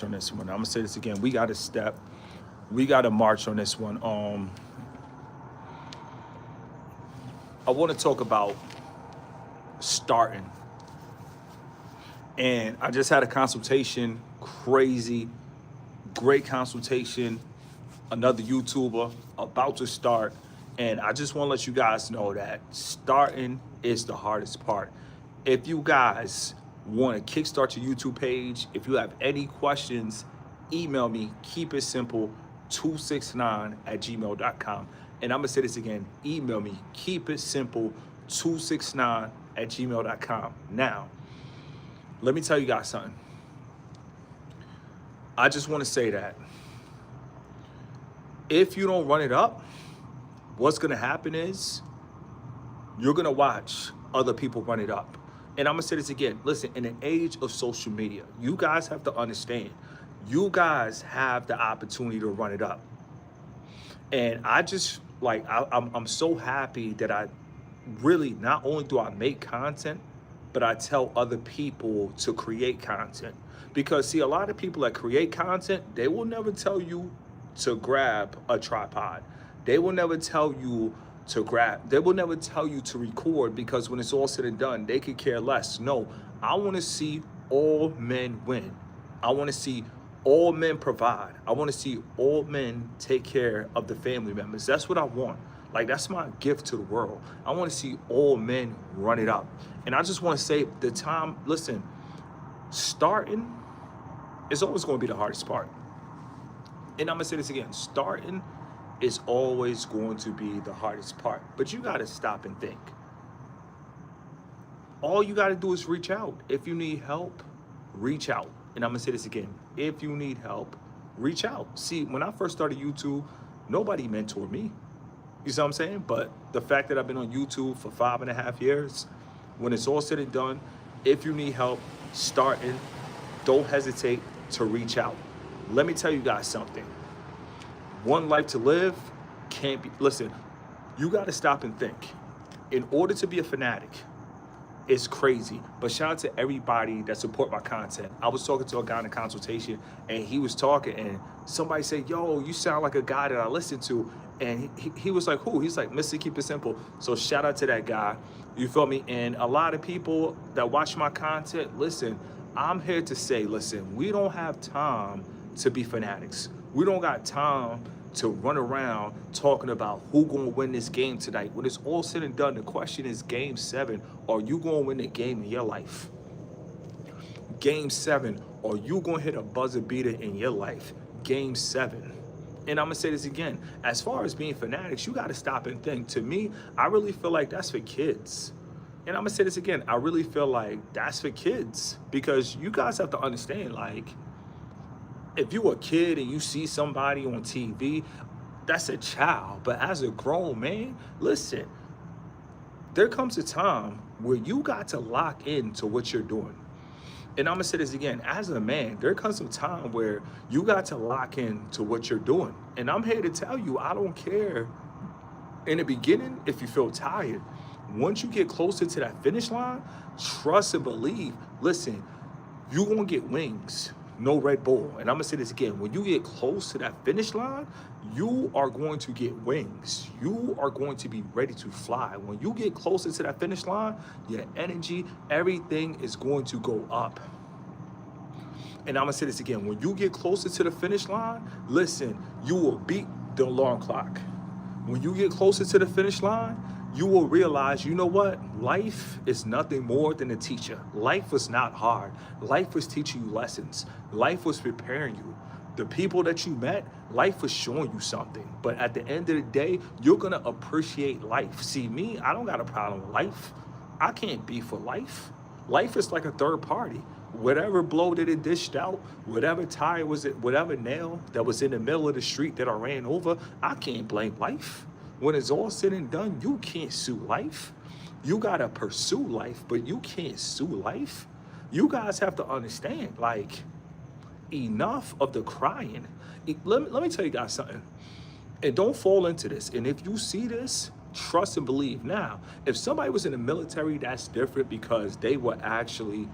on this one. I'm gonna say this again. We got to step. We got to march on this one. I want to talk about starting, and I just had a consultation. Crazy, great consultation. Another YouTuber about to start, and I just want to let you guys know that starting is the hardest part. If you guys want to kickstart your YouTube page, if you have any questions, email me, keep it simple, 269 at gmail.com. And I'm going to say this again, email me, keep it simple, 269 at gmail.com. Now, let me tell you guys something. I just want to say that if you don't run it up, what's going to happen is you're going to watch other people run it up. And I'm going to say this again. Listen, in the age of social media, you guys have to understand, you guys have the opportunity to run it up. And I just, like, I'm so happy that I really, not only do I make content, but I tell other people to create content. Because, see, a lot of people that create content, they will never tell you to grab a tripod. They will never tell you they will never tell you to record, because when it's all said and done, they could care less. No, I want to see all men win. I want to see all men provide. I want to see all men take care of the family members. That's what I want. Like, that's my gift to the world. I want to see all men run it up. And I just want to say the time, listen, starting is always going to be the hardest part. And I'm going to say this again, starting is always going to be the hardest part. But you got to stop and think. All you got to do is reach out. If you need help, reach out. And I'm going to say this again. If you need help, reach out. See, when I first started YouTube, nobody mentored me. You see what I'm saying? But the fact that I've been on YouTube for 5.5 years, when it's all said and done, if you need help starting, don't hesitate to reach out. Let me tell you guys something. One life to live can't be, listen, you got to stop and think. In order to be a fanatic, it's crazy. But shout out to everybody that support my content. I was talking to a guy in a consultation, and he was talking, and somebody said, yo, you sound like a guy that I listen to. And he was like, who? He's like, Mr. Keep It Simple. So shout out to that guy. You feel me? And a lot of people that watch my content, listen, I'm here to say, listen, we don't have time to be fanatics. We don't got time to run around talking about who gonna win this game tonight. When it's all said and done, the question is game 7, are you gonna win the game in your life? Game 7, are you gonna hit a buzzer beater in your life? Game 7. And I'm gonna say this again, as far as being fanatics, you gotta stop and think. To me, I really feel like that's for kids. And I'm gonna say this again, I really feel like that's for kids, because you guys have to understand, like, if you a kid and you see somebody on TV, that's a child. But as a grown man, listen, there comes a time where you got to lock into what you're doing. And I'm gonna say this again, as a man, there comes a time where you got to lock into what you're doing. And I'm here to tell you, I don't care in the beginning if you feel tired. Once you get closer to that finish line, trust and believe, listen, you're gonna get wings. No Red Bull. And I'm gonna say this again, when you get close to that finish line, you are going to get wings. You are going to be ready to fly. When you get closer to that finish line, your energy, everything is going to go up. And I'm gonna say this again, when you get closer to the finish line, listen, you will beat the alarm clock. When you get closer to the finish line, you will realize, you know what? Life is nothing more than a teacher. Life was not hard. Life was teaching you lessons. Life was preparing you. The people that you met, life was showing you something. But at the end of the day, you're going to appreciate life. See, me, I don't got a problem with life. I can't be for life. Life is like a third party. Whatever blow that it dished out, whatever tire was it, whatever nail that was in the middle of the street that I ran over, I can't blame life. When it's all said and done, you can't sue life. You gotta pursue life, but you can't sue life. You guys have to understand, like, enough of the crying. Let me tell you guys something. And don't fall into this. And if you see this, Trust and believe. Now, if somebody was in the military, that's different because they were actually,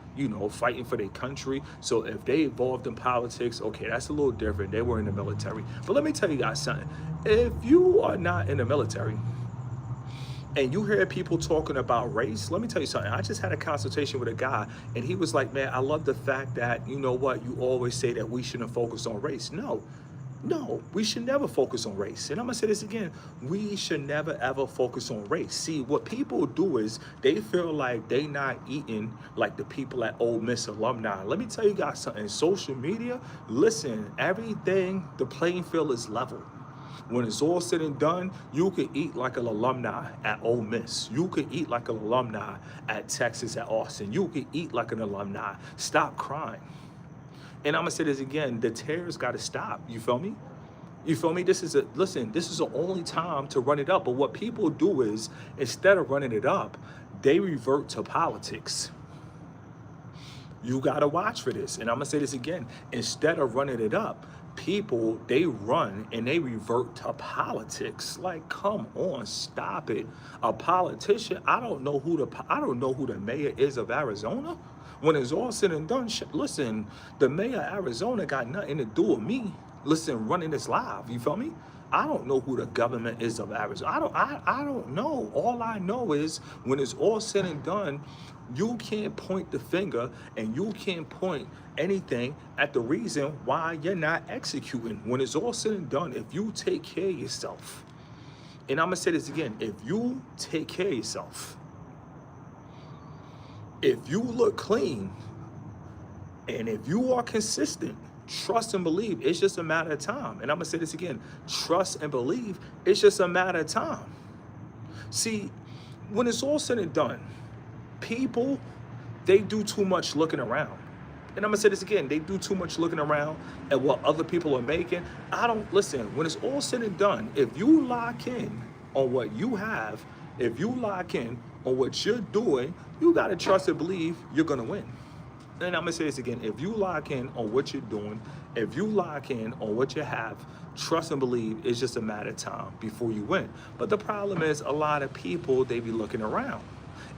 fighting for their country. So if they involved in politics, okay, that's a little different. They were in the military. But let me tell you guys something. If you are not in the military and you hear people talking about race, let me tell you something. I just had a consultation with a guy and he was like, man, I love the fact that, you know what, you always say that we shouldn't focus on race. No, we should never focus on race. And I'm gonna say this again, we should never ever focus on race. See, what people do is they feel like they not eating like the people at Ole Miss alumni. Let me tell you guys something, social media, listen, everything, the playing field is level. When it's all said and done, you can eat like an alumni at Ole Miss. You can eat like an alumni at Texas at Austin. You can eat like an alumni. Stop crying. And I'm gonna say this again, the tears gotta stop, you feel me? You feel me? This is the only time to run it up. But what people do is, instead of running it up, they revert to politics. You gotta watch for this. And I'm gonna say this again, instead of running it up, people, they run and they revert to politics. Like, come on, stop it. A politician, I don't know who the mayor is of Arizona. When it's all said and done, listen, the mayor of Arizona got nothing to do with me. Listen, running this live, you feel me? I don't know who the government is of Arizona. I don't know. All I know is when it's all said and done, you can't point the finger and you can't point anything at the reason why you're not executing. When it's all said and done, if you take care of yourself, and I'm gonna say this again, if you take care of yourself, if you look clean, and if you are consistent, trust and believe, it's just a matter of time. And I'm gonna say this again, trust and believe, it's just a matter of time. See, when it's all said and done, people, they do too much looking around. And I'm gonna say this again, they do too much looking around at what other people are making. Listen, when it's all said and done, if you lock in on what you have, if you lock in on what you're doing, you gotta trust and believe you're gonna win. And I'm gonna say this again, if you lock in on what you're doing, if you lock in on what you have, trust and believe it's just a matter of time before you win. But the problem is a lot of people, they be looking around.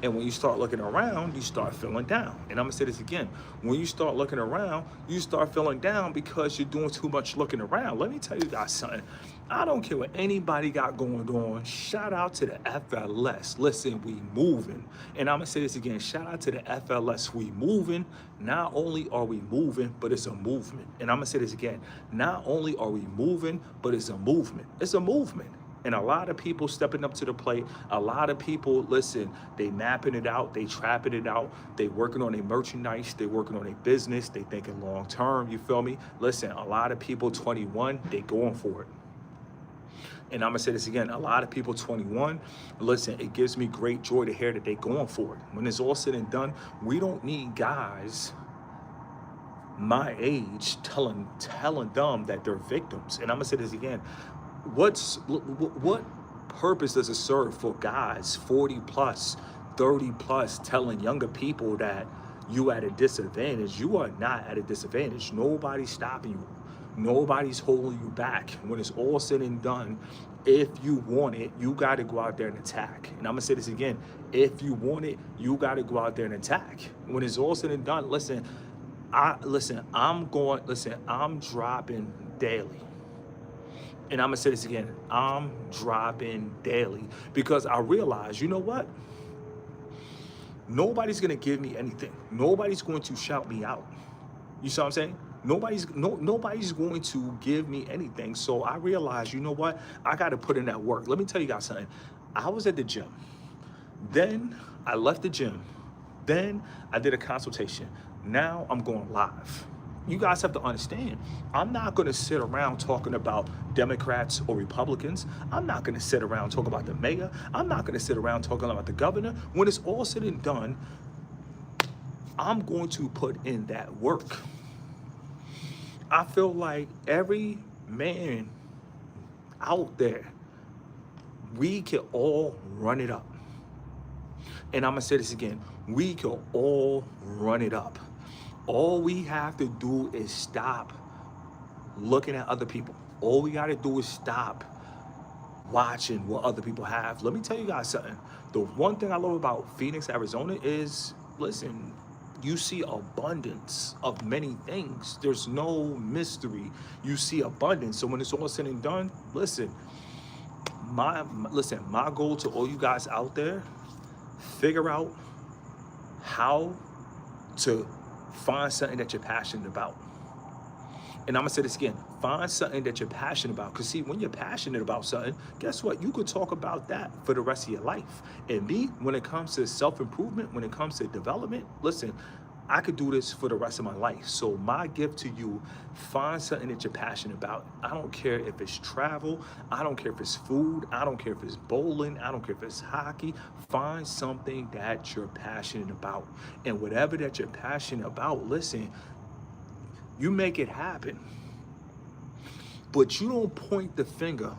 And when you start looking around, you start feeling down. And I'm gonna say this again, when you start looking around, you start feeling down because you're doing too much looking around. Let me tell you guys something. I don't care what anybody got going on. Shout out to the FLS. Listen, we moving. And I'm gonna say this again, shout out to the FLS. We moving. Not only are we moving, but it's a movement. And I'm gonna say this again, not only are we moving, but it's a movement. It's a movement. And a lot of people stepping up to the plate, a lot of people, listen, they mapping it out, they trapping it out, they working on their merchandise, they working on their business, they thinking long term, you feel me? Listen, a lot of people 21, they going for it. And I'm gonna say this again, a lot of people 21, listen, it gives me great joy to hear that they going for it. When it's all said and done, we don't need guys my age telling them that they're victims. And I'm gonna say this again, what purpose does it serve for guys 40 plus, 30 plus telling younger people that you at a disadvantage? You are not at a disadvantage. Nobody's stopping you. Nobody's holding you back. When it's all said and done, if you want it, you got to go out there and attack. And I'm gonna say this again, if you want it, you got to go out there and attack. When it's all said and done, I'm dropping daily. And I'm gonna say this again, I'm dropping daily because I realize, you know what? Nobody's gonna give me anything. Nobody's going to shout me out. You see what I'm saying? Nobody's going to give me anything. So I realized, you know what? I gotta put in that work. Let me tell you guys something. I was at the gym. Then I left the gym. Then I did a consultation. Now I'm going live. You guys have to understand, I'm not gonna sit around talking about Democrats or Republicans. I'm not gonna sit around talking about the mayor. I'm not gonna sit around talking about the governor. When it's all said and done, I'm going to put in that work. I feel like every man out there, we can all run it up. And I'm gonna say this again, we can all run it up. All we have to do is stop looking at other people. All we gotta do is stop watching what other people have. Let me tell you guys something. The one thing I love about Phoenix, Arizona is, listen, you see abundance of many things. There's no mystery. You see abundance. So when it's all said and done, listen, my goal to all you guys out there, figure out how to find something that you're passionate about. And I'm gonna say this again, find something that you're passionate about. Because see, when you're passionate about something, guess what? You could talk about that for the rest of your life. And me, when it comes to self-improvement, when it comes to development, listen, I could do this for the rest of my life. So my gift to you, find something that you're passionate about. I don't care if it's travel, I don't care if it's food, I don't care if it's bowling, I don't care if it's hockey. Find something that you're passionate about. And whatever that you're passionate about, listen, you make it happen. But you don't point the finger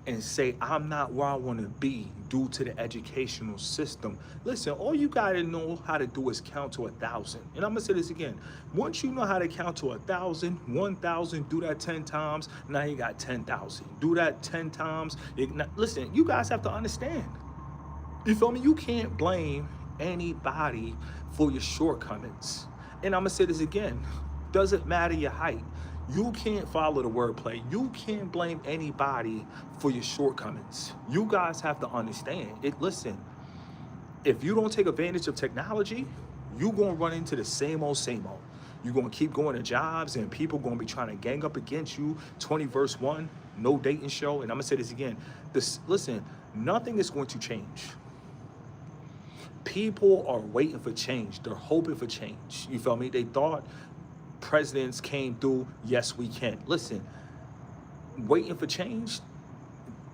and say, I'm not where I want to be due to the educational system. Listen, all you got to know how to do is count to 1,000. And I'm going to say this again. Once you know how to count to 1,000, 1,000, do that 10 times, now you got 10,000. Do that 10 times. Listen, you guys have to understand. You feel me? You can't blame anybody for your shortcomings. And I'm going to say this again. Doesn't matter your height. You can't follow the wordplay. You can't blame anybody for your shortcomings. You guys have to understand it. Listen, if you don't take advantage of technology, you're going to run into the same old. You're going to keep going to jobs and people going to be trying to gang up against you. 20 verse 1, no dating show. And I'm going to say this again. Listen, nothing is going to change. People are waiting for change. They're hoping for change. You feel me? They thought presidents came through, yes, we can. Listen, waiting for change,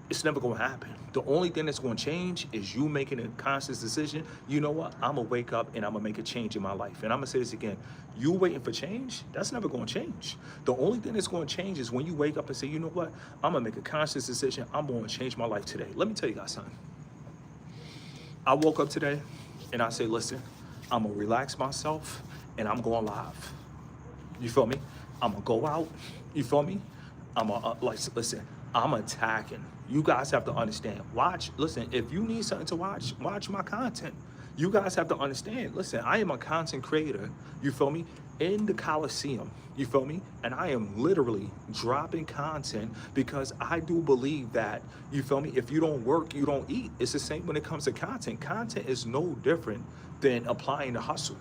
it's never going to happen. The only thing that's going to change is you making a conscious decision. You know what? I'm going to wake up and I'm going to make a change in my life. And I'm going to say this again. You waiting for change, that's never going to change. The only thing that's going to change is when you wake up and say, you know what? I'm going to make a conscious decision. I'm going to change my life today. Let me tell you guys something. I woke up today and I say, listen, I'm going to relax myself and I'm going live. You feel me? I'm gonna go out. You feel me? I'm gonna listen. I'm attacking. You guys have to understand. Listen. If you need something to watch my content. You guys have to understand. Listen, I am a content creator. You feel me? In the Coliseum. You feel me? And I am literally dropping content because I do believe that. You feel me? If you don't work, you don't eat. It's the same when it comes to content. Content is no different than applying the hustle.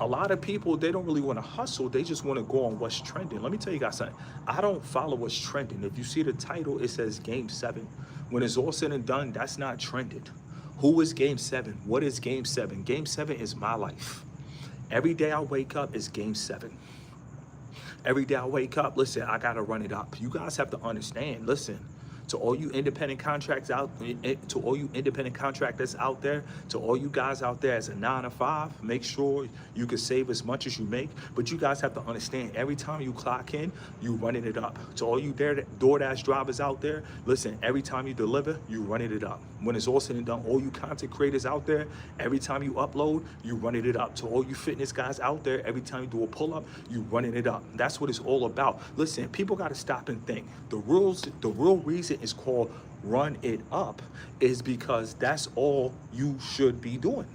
A lot of people, they don't really want to hustle. They just want to go on what's trending. Let me tell you guys something. I don't follow what's trending. If you see the title, it says Game 7. When it's all said and done, that's not trended. Who is Game 7? What is Game 7? Game 7 is my life. Every day I wake up is Game 7. Every day I wake up, listen, I got to run it up. You guys have to understand. Listen. To all you independent contractors out there, to all you guys out there as a 9 to 5, make sure you can save as much as you make. But you guys have to understand, every time you clock in, you running it up. To all you DoorDash drivers out there, listen, every time you deliver, you running it up. When it's all said and done, all you content creators out there, every time you upload, you running it up. To all you fitness guys out there, every time you do a pull-up, you running it up. That's what it's all about. Listen, people got to stop and think. The real reason is called run it up is because that's all you should be doing.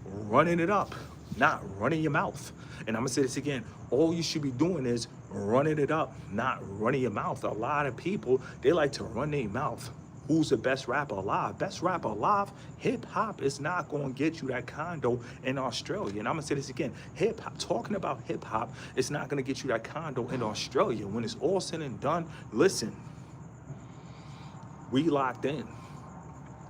Running it up, not running your mouth. And I'm gonna say this again, all you should be doing is running it up, not running your mouth. A lot of people, they like to run their mouth. Who's the best rapper alive? Best rapper alive, hip hop is not gonna get you that condo in Australia. And I'm gonna say this again, talking about hip hop, it's not gonna get you that condo in Australia. When it's all said and done, listen, we locked in.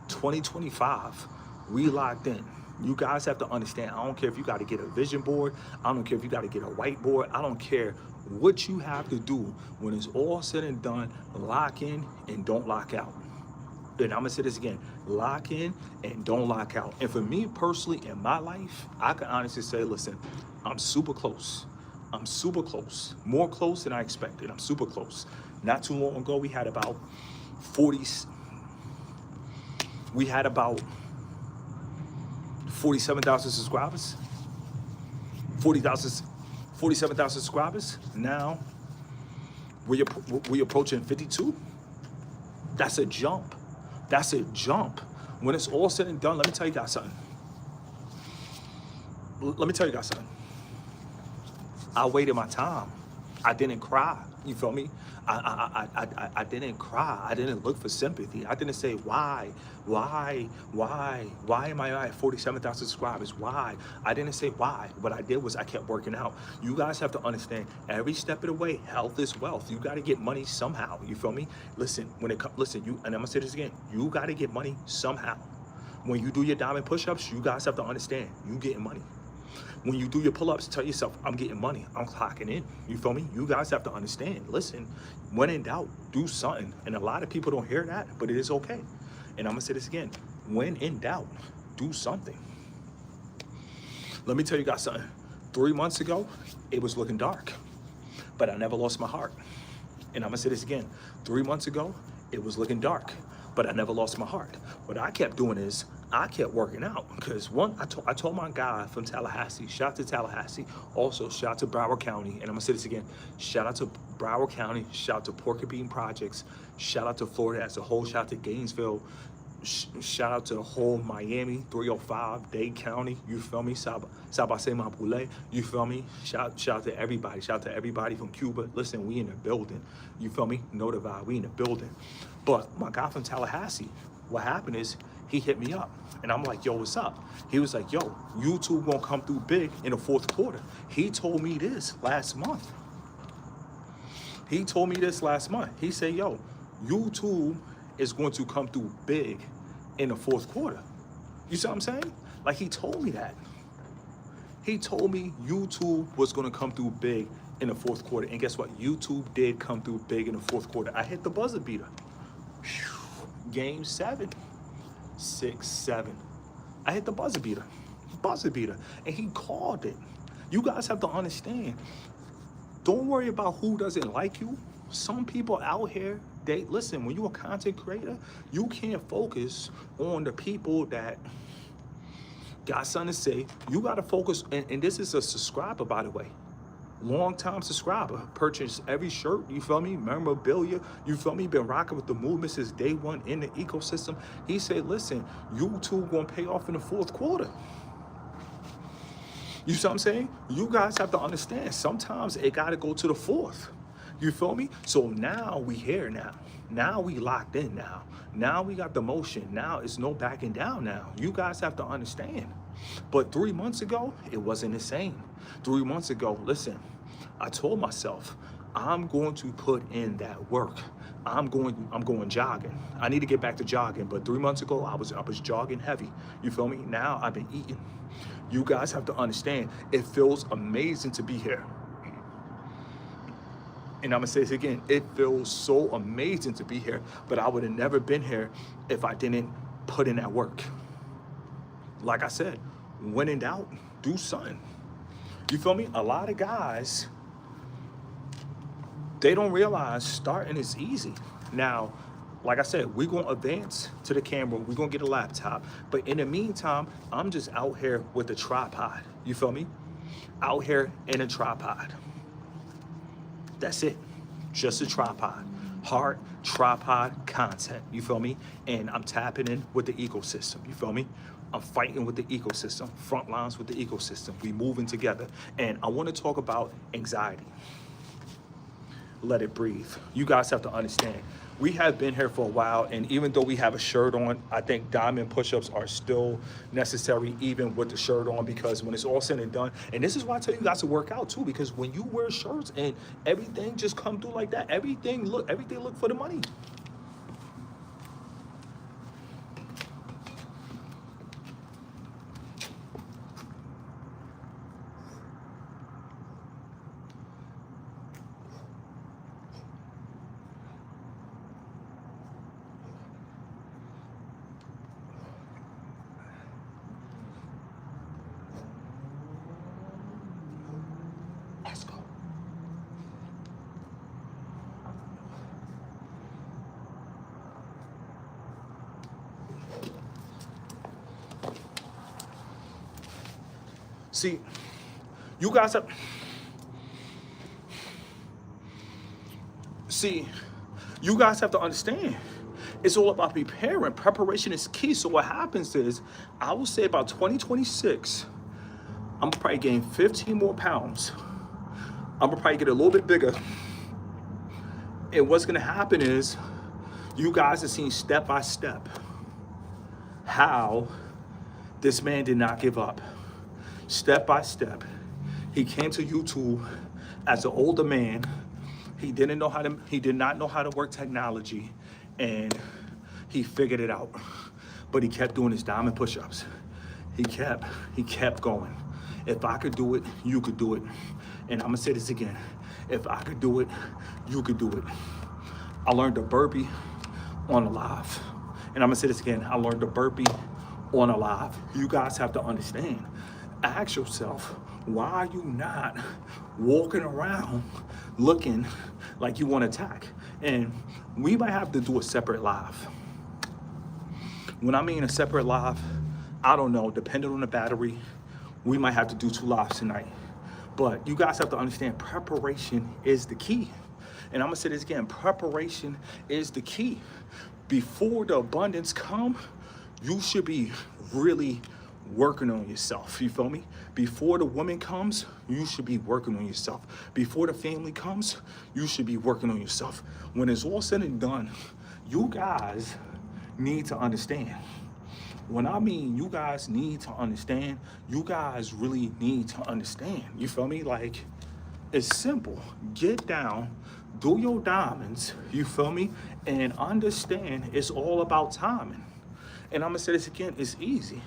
2025, we locked in. You guys have to understand, I don't care if you got to get a vision board. I don't care if you got to get a whiteboard. I don't care what you have to do. When it's all said and done, lock in and don't lock out. And I'm going to say this again, lock in and don't lock out. And for me personally, in my life, I can honestly say, listen, I'm super close. I'm super close. More close than I expected. I'm super close. Not too long ago, we had about 47,000 subscribers. 47,000 subscribers. Now we approaching 52. That's a jump. That's a jump. When it's all said and done, let me tell you guys something. Let me tell you guys something. I waited my time. I didn't cry. You feel me? I didn't cry. I didn't look for sympathy. I didn't say why am I at 47,000 subscribers? Why? I didn't say why. What I did was I kept working out. You guys have to understand, every step of the way, health is wealth. You got to get money somehow. You feel me? Listen, you, and I'm gonna say this again. You got to get money somehow. When you do your diamond push-ups, you guys have to understand, you getting money. When you do your pull-ups, tell yourself, I'm getting money. I'm clocking in. You feel me? You guys have to understand. Listen, when in doubt, do something. And a lot of people don't hear that, but it is okay. And I'm going to say this again. When in doubt, do something. Let me tell you guys something. 3 months ago, it was looking dark, but I never lost my heart. And I'm going to say this again. 3 months ago, it was looking dark, but I never lost my heart. What I kept doing is I kept working out, because one, I told my guy from Tallahassee, shout out to Tallahassee, also shout out to Broward County, and I'm gonna say this again, shout out to Broward County, shout out to Porky Bean Projects, shout out to Florida as a whole, shout out to Gainesville, shout out to the whole Miami, 305, Dade County, you feel me, Sabase Mapule, you feel me, shout out to everybody, shout out to everybody from Cuba. Listen, we in the building, you feel me, know the vibe, we in the building. But my guy from Tallahassee, what happened is, he hit me up and I'm like, yo, what's up? He was like, yo, YouTube gonna come through big in the fourth quarter. He told me this last month. He said, yo, YouTube is going to come through big in the fourth quarter. You see what I'm saying? Like, he told me that. He told me YouTube was gonna come through big in the fourth quarter. And guess what? YouTube did come through big in the fourth quarter. I hit the buzzer beater. Game 7. 6-7. I hit the buzzer beater, and he called it. You guys have to understand. Don't worry about who doesn't like you. Some people out here, listen, when you're a content creator, you can't focus on the people that got something to say. You got to focus, and this is a subscriber, by the way. Long-time subscriber, purchased every shirt, you feel me, memorabilia, you feel me, been rocking with the movement since day one in the ecosystem. He said, listen, YouTube gonna pay off in the fourth quarter. You see what I'm saying? You guys have to understand, sometimes it gotta go to the fourth. You feel me? So now we here now. Now we locked in now. Now we got the motion. Now it's no backing down now. You guys have to understand. But 3 months ago, it wasn't the same. 3 months ago, listen, I told myself, I'm going to put in that work. I'm going jogging. I need to get back to jogging, but 3 months ago, I was jogging heavy. You feel me? Now I've been eating. You guys have to understand, it feels amazing to be here. And I'm gonna say this again, it feels so amazing to be here, but I would have never been here if I didn't put in that work. Like I said, when in doubt, do something. You feel me? A lot of guys, they don't realize starting is easy. Now, like I said, we're gonna advance to the camera, we're gonna get a laptop, but in the meantime, I'm just out here with a tripod. You feel me? Out here in a tripod. That's it, just a tripod. Hard tripod content, you feel me? And I'm tapping in with the ecosystem, you feel me? I'm fighting with the ecosystem, front lines with the ecosystem. We moving together. And I wanna talk about anxiety. Let it breathe. You guys have to understand, we have been here for a while, and even though we have a shirt on, I think diamond push-ups are still necessary even with the shirt on, because when it's all said and done, and this is why I tell you guys to work out too, because when you wear shirts and everything just come through like that, everything look for the money. Let's go. See, you guys have, you guys have to understand, It's all about preparing. Preparation is key. So what happens is, I will say about 2026, I'm probably gain 15 more pounds. I'm gonna probably get a little bit bigger. And what's gonna happen is, you guys have seen step by step how this man did not give up. Step by step. He came to YouTube as an older man. He did not know how to work technology, and he figured it out. But he kept doing his diamond push-ups. He kept going. If I could do it, you could do it. And I'm gonna say this again. If I could do it, you could do it. I learned a burpee on a live. And I'm gonna say this again. I learned a burpee on a live. You guys have to understand. Ask yourself, why are you not walking around looking like you want to attack? And we might have to do a separate live. When I mean a separate live, I don't know, depending on the battery, we might have to do 2 lives tonight. But you guys have to understand, preparation is the key. And I'm gonna say this again, preparation is the key. Before the abundance come, you should be really working on yourself. You feel me? Before the woman comes, you should be working on yourself. Before the family comes, you should be working on yourself. When it's all said and done, you guys need to understand. When I mean you guys need to understand, you guys really need to understand. You feel me? Like, it's simple. Get down, do your diamonds, you feel me? And understand it's all about timing. And I'm gonna say this again, it's easy.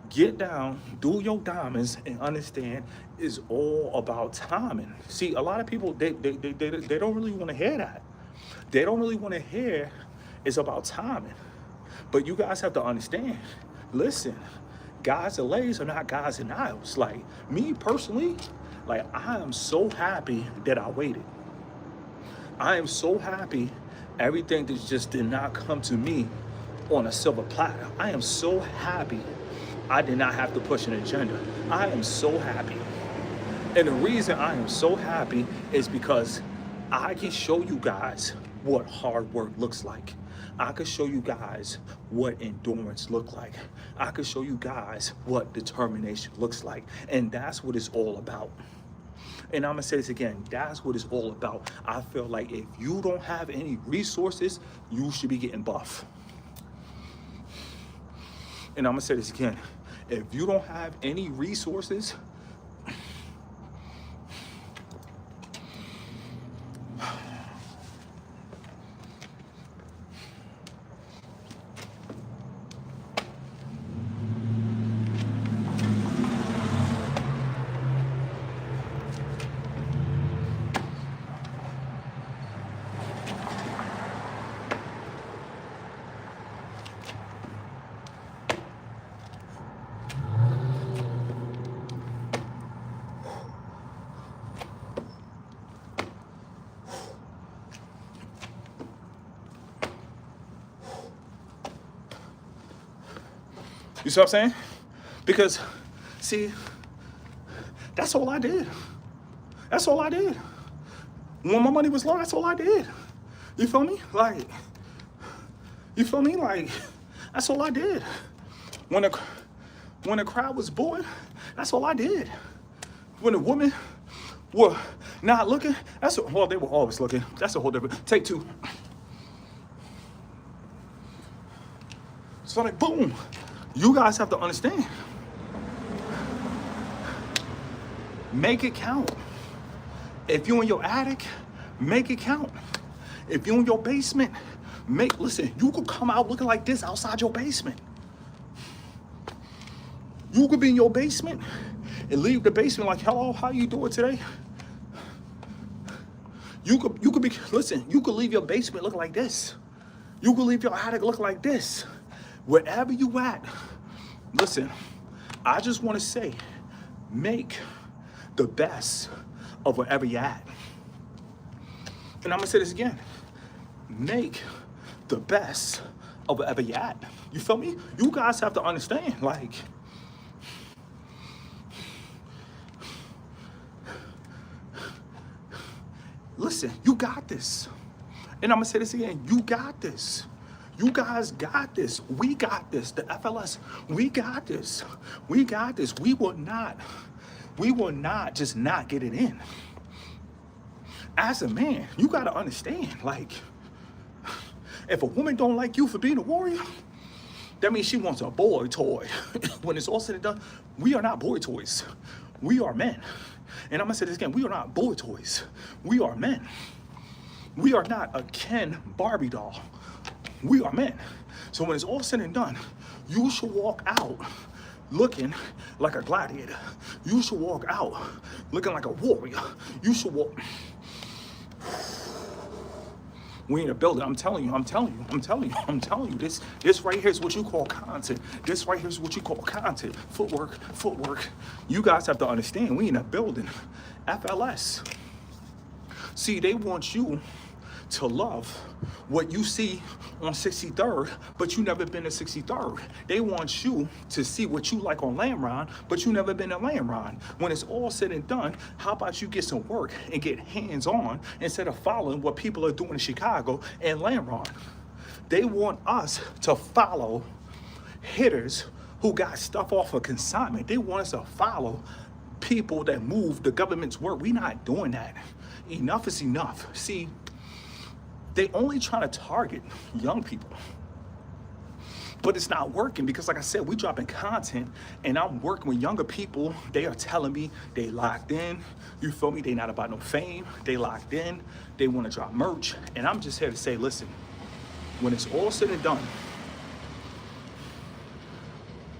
Get down, do your diamonds, and understand it's all about timing. See, a lot of people, they don't really want to hear that. They don't really want to hear it's about timing. But you guys have to understand, listen, guys delays are not guys denials. Like, me personally, like, I am so happy that I waited. I am so happy everything that just did not come to me on a silver platter. I am so happy I did not have to push an agenda. I am so happy. And the reason I am so happy is because I can show you guys what hard work looks like. I can show you guys what endurance looks like. I can show you guys what determination looks like. And that's what it's all about. And I'm gonna say this again, that's what it's all about. I feel like if you don't have any resources, you should be getting buff. And I'm gonna say this again, if you don't have any resources, you see what I'm saying? Because, see, that's all I did. That's all I did. When my money was low, that's all I did. You feel me? Like, you feel me? Like, that's all I did. When the crowd was booing, that's all I did. When the women were not looking, well, they were always looking. That's a whole different, take 2. So like, boom. You guys have to understand. Make it count. If you in your attic, make it count. If you in your basement, listen, you could come out looking like this outside your basement. You could be in your basement and leave the basement like, hello, how you doing today? You could be, listen, you could leave your basement looking like this. You could leave your attic looking like this. Wherever you at, listen, I just want to say, make the best of wherever you're at. And I'm gonna say this again, make the best of wherever you're at. You feel me? You guys have to understand, like, listen, you got this. And I'm gonna say this again, you got this. You guys got this. We got this. The FLS, we got this. We got this. We will not just not get it in. As a man, you got to understand, like, if a woman don't like you for being a warrior, that means she wants a boy toy. When it's all said and done, we are not boy toys. We are men. And I'm gonna say this again, we are not boy toys. We are men. We are not a Ken Barbie doll. We are men. So when it's all said and done, you should walk out looking like a gladiator. You should walk out looking like a warrior. You should walk. We in a building. I'm telling you. This right here is what you call content. This right here is what you call content. Footwork. You guys have to understand, we in a building. FLS. See, they want you to love what you see on 63rd, but you never been to 63rd. They want you to see what you like on Lamron, but you never been to Lamron. When it's all said and done, how about you get some work and get hands-on instead of following what people are doing in Chicago and Lamron? They want us to follow hitters who got stuff off of consignment. They want us to follow people that move the government's work. We're not doing that. Enough is enough. See, they only trying to target young people. But it's not working because, like I said, we dropping content and I'm working with younger people. They are telling me they locked in. You feel me? They not about no fame. They locked in. They want to drop merch. And I'm just here to say, listen, when it's all said and done,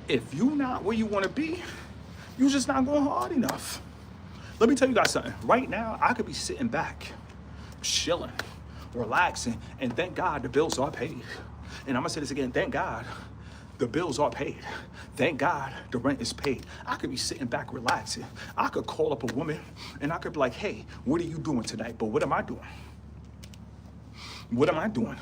if you're not where you want to be, you're just not going hard enough. Let me tell you guys something. Right now, I could be sitting back, chilling, relaxing, and thank God the bills are paid. And I'm gonna say this again, thank God the bills are paid. Thank God the rent is paid. I could be sitting back relaxing. I could call up a woman and I could be like, hey, what are you doing tonight? But what am I doing? What am I doing?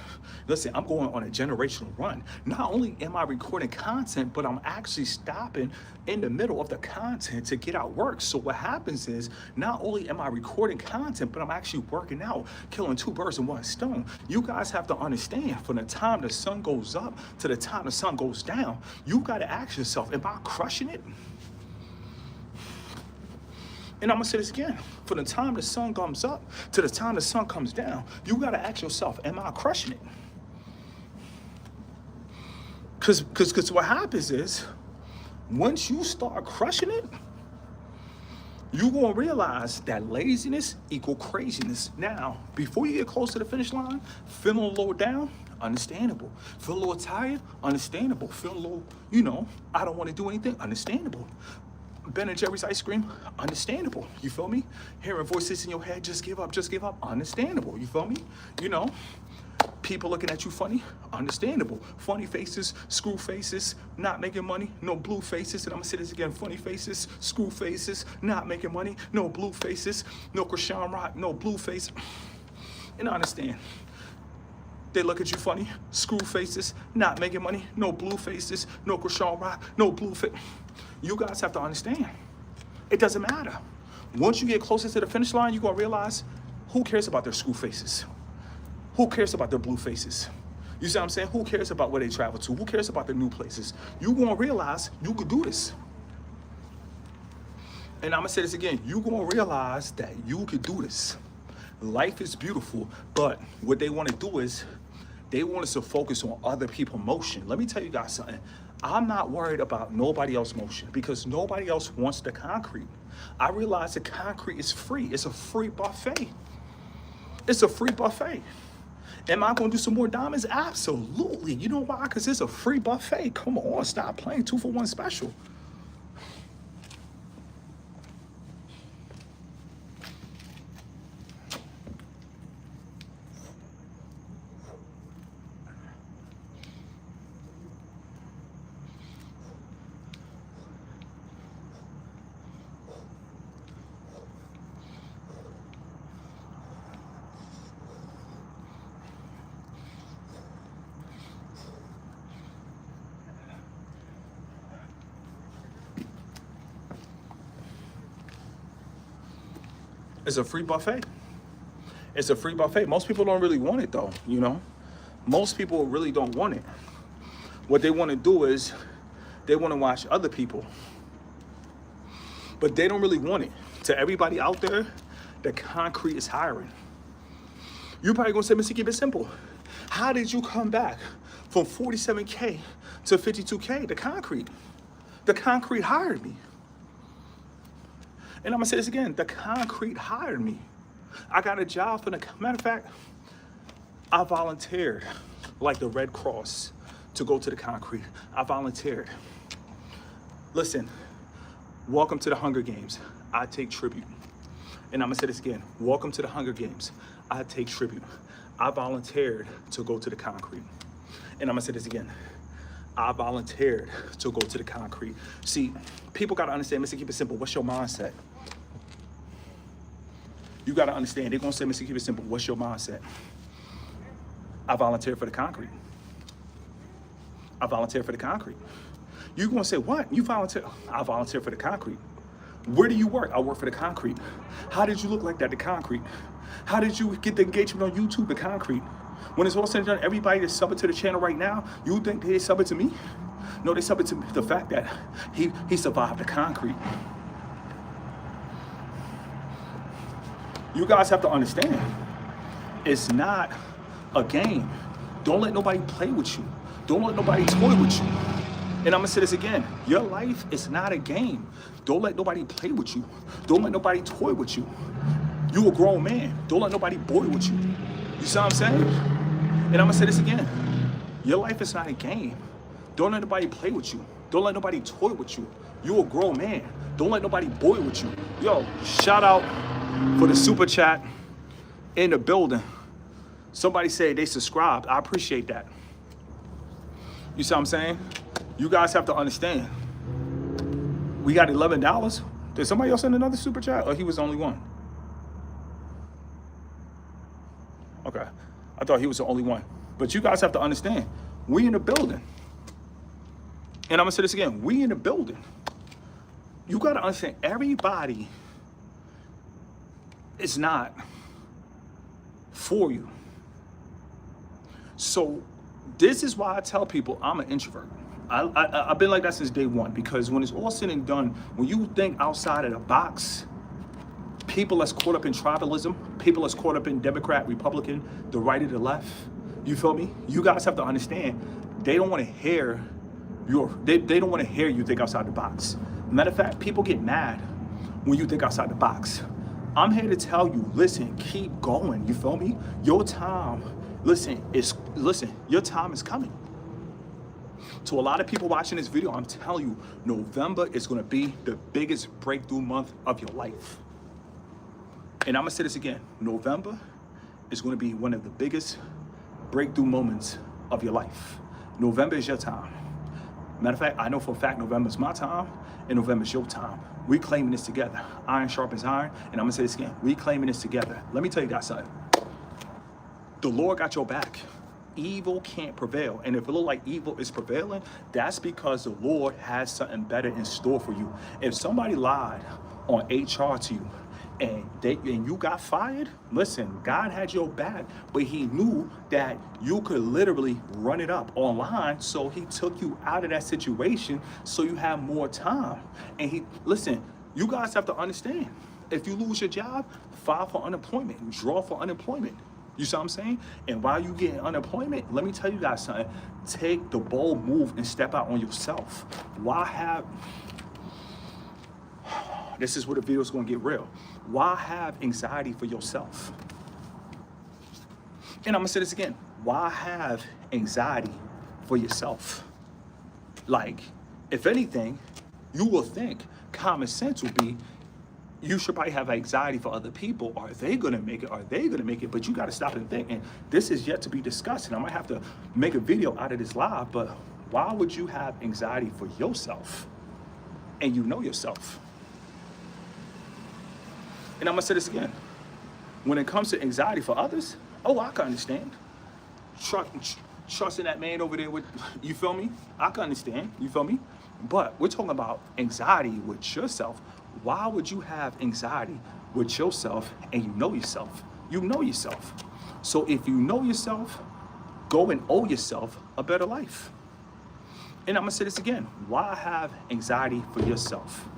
Listen, I'm going on a generational run. Not only am I recording content, but I'm actually stopping in the middle of the content to get out work. So what happens is, not only am I recording content, but I'm actually working out, killing two birds with one stone. You guys have to understand, from the time the sun goes up to the time the sun goes down, you gotta ask yourself, am I crushing it? And I'm gonna say this again, from the time the sun comes up to the time the sun comes down, you gotta ask yourself, am I crushing it? Because what happens is, once you start crushing it, you're gonna realize that laziness equal craziness. Now, before you get close to the finish line, feeling a little down, understandable. Feel a little tired, understandable. Feel a little, I don't wanna do anything, understandable. Ben & Jerry's ice cream, understandable. You feel me? Hearing voices in your head, just give up, understandable. You feel me? People looking at you funny, understandable. Funny faces, screw faces, not making money, no blue faces. And I'm gonna say this again, funny faces, screw faces, not making money, no blue faces, no Krishan Rock, no blue face. And I understand. They look at you funny, screw faces, not making money, no blue faces, no Krishan Rock, no blue face. You guys have to understand, it doesn't matter. Once you get closer to the finish line, you're gonna realize, who cares about their screw faces? Who cares about their blue faces? You see what I'm saying? Who cares about where they travel to? Who cares about their new places? You're gonna realize you could do this. And I'm gonna say this again, you're gonna realize that you could do this. Life is beautiful, but what they wanna do is, they want us to focus on other people's motion. Let me tell you guys something. I'm not worried about nobody else's motion because nobody else wants the concrete. I realize the concrete is free. It's a free buffet. It's a free buffet. Am I gonna do some more diamonds? Absolutely. You know why? Because it's a free buffet. Come on, stop playing 2-for-1 special. It's a free buffet. It's a free buffet. Most people don't really want it though, Most people really don't want it. What they want to do is they want to watch other people, but they don't really want it. To everybody out there, the concrete is hiring. You're probably gonna say, Mr. Keep It Simple, how did you come back from 47K to 52K? The concrete hired me. And I'm gonna say this again, the concrete hired me. I got a job for the, matter of fact, I volunteered like the Red Cross to go to the concrete. I volunteered. Listen, welcome to the Hunger Games. I take tribute. And I'm gonna say this again, welcome to the Hunger Games. I take tribute. I volunteered to go to the concrete. And I'm gonna say this again, I volunteered to go to the concrete. See, people gotta understand, Mr. Keep It Simple, what's your mindset? You gotta understand, they're gonna say, Mr. Keep It Simple, what's your mindset? I volunteered for the concrete. I volunteered for the concrete. You're gonna say, what? You volunteer? I volunteered for the concrete. Where do you work? I work for the concrete. How did you look like that? The concrete. How did you get the engagement on YouTube? The concrete. When it's all said and done, everybody that's subbing to the channel right now, you think they subbing to me? No, they subbing to the fact that he survived the concrete. You guys have to understand, it's not a game. Don't let nobody play with you. Don't let nobody toy with you. And I'm gonna say this again, your life is not a game. Don't let nobody play with you. Don't let nobody toy with you. You a grown man. Don't let nobody boy with you. You see what I'm saying? And I'm gonna say this again, your life is not a game. Don't let nobody play with you. Don't let nobody toy with you. You a grown man. Don't let nobody boy with you. Yo, shout out for the super chat in the building. Somebody said they subscribed. I appreciate that. You see what I'm saying? You guys have to understand. We got $11. Did somebody else send another super chat, or he was the only one? Okay, I thought he was the only one. But you guys have to understand, we in the building. And I'm gonna say this again, we in the building. You gotta understand, everybody is not for you. So this is why I tell people I'm an introvert. I've been like that since day one, because when it's all said and done, when you think outside of the box, people that's caught up in tribalism, people that's caught up in Democrat, Republican, the right or the left, you feel me? You guys have to understand, they don't want to hear they don't want to hear you think outside the box. Matter of fact, people get mad when you think outside the box. I'm here to tell you, listen, keep going, you feel me? Your time, listen, your time is coming. To a lot of people watching this video, I'm telling you, November is gonna be the biggest breakthrough month of your life. And I'm gonna say this again, November is gonna be one of the biggest breakthrough moments of your life. November is your time. Matter of fact, I know for a fact November is my time and November is your time. We claiming this together. Iron sharpens iron, and I'm gonna say this again, we claiming this together. Let me tell you guys something. The Lord got your back. Evil can't prevail. And if it look like evil is prevailing, that's because the Lord has something better in store for you. If somebody lied on HR to you and you got fired, listen, God had your back, but he knew that you could literally run it up online, so he took you out of that situation so you have more time. And listen, you guys have to understand, if you lose your job, file for unemployment, draw for unemployment. You see what I'm saying? And while you get unemployment, let me tell you guys something. Take the bold move and step out on yourself. This is where the video is going to get real. Why have anxiety for yourself? And I'm going to say this again. Why have anxiety for yourself? Like, if anything, you will think common sense would be, you should probably have anxiety for other people. Are they gonna make it? Are they gonna make it? But you gotta stop and think, and this is yet to be discussed, and I might have to make a video out of this live, but why would you have anxiety for yourself? And you know yourself. And I'm gonna say this again. When it comes to anxiety for others, oh, I can understand. Trusting that man over there with, you feel me? I can understand, you feel me? But we're talking about anxiety with yourself. Why would you have anxiety with yourself and you know yourself? You know yourself. So if you know yourself, Go and owe yourself a better life. And I'm gonna say this again. Why have anxiety for yourself?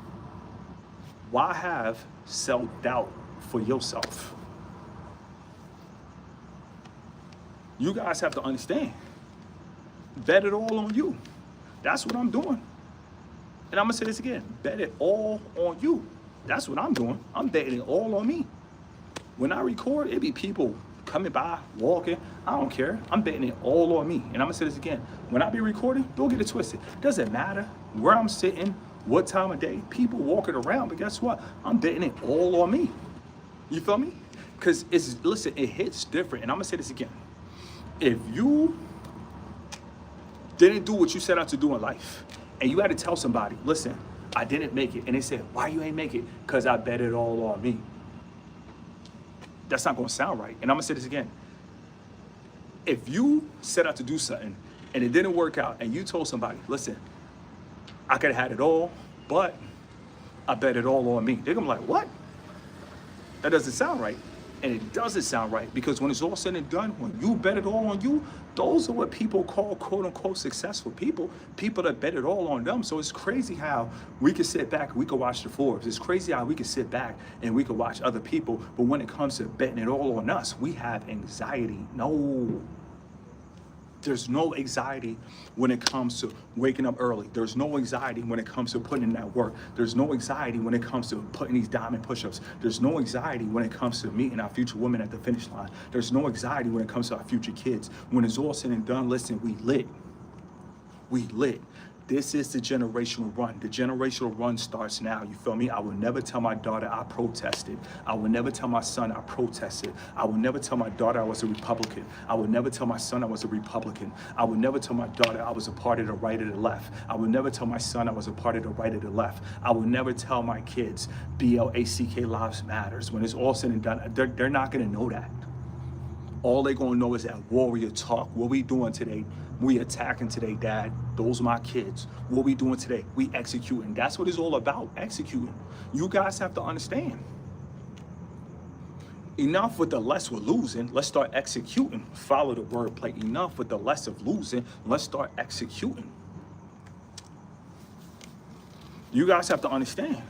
Why have self-doubt for yourself? You guys have to understand. Bet it all on you. That's what I'm doing. And I'm gonna say this again. Bet it all on you. That's what I'm doing. I'm betting it all on me. When I record, it be people coming by, walking. I don't care. I'm betting it all on me. And I'm gonna say this again. When I be recording, don't get it twisted. Doesn't matter where I'm sitting, what time of day, people walking around. But guess what? I'm betting it all on me. You feel me? Because listen, it hits different. And I'm gonna say this again. If you didn't do what you set out to do in life, and you had to tell somebody, listen, I didn't make it. And they said, why you ain't make it? Because I bet it all on me. That's not gonna sound right. And I'm gonna say this again. If you set out to do something and it didn't work out and you told somebody, listen, I could have had it all, but I bet it all on me. They're gonna be like, what? That doesn't sound right. And it doesn't sound right because when it's all said and done, when you bet it all on you, those are what people call quote unquote successful people, people that bet it all on them. So it's crazy how we can sit back and we can watch the Forbes. It's crazy how we can sit back and we can watch other people. But when it comes to betting it all on us, we have anxiety. No. There's no anxiety when it comes to waking up early. There's no anxiety when it comes to putting in that work. There's no anxiety when it comes to putting these diamond push-ups. There's no anxiety when it comes to meeting our future women at the finish line. There's no anxiety when it comes to our future kids. When it's all said and done, listen, we lit. We lit. This is the generational run. The generational run starts now. You feel me? I will never tell my daughter I protested. I will never tell my son I protested. I will never tell my daughter I was a Republican. I will never tell my son I was a Republican. I will never tell my daughter I was a part of the right or the left. I will never tell my son I was a part of the right or the left. I will never tell my kids BLACK lives matters. When it's all said and done, they're not gonna know that. All they're gonna know is that warrior talk. What we doing today? We attacking today, Dad. Those are my kids. What we doing today? We executing. That's what it's all about, executing. You guys have to understand. Enough with the less we're losing. Let's start executing. Follow the wordplay. Enough with the less of losing. Let's start executing. You guys have to understand.